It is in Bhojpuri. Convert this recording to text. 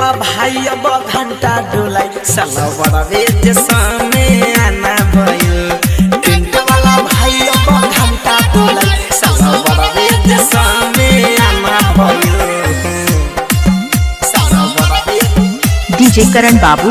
वाला भाई अब घंटा डोलाई साला बड़ा वेज सामने आना भइल टेंट वाला भाई अब घंटा डोलाई साला बड़ा वेज सामने आना भइल साला बड़ा वेज डीजे करण बाबू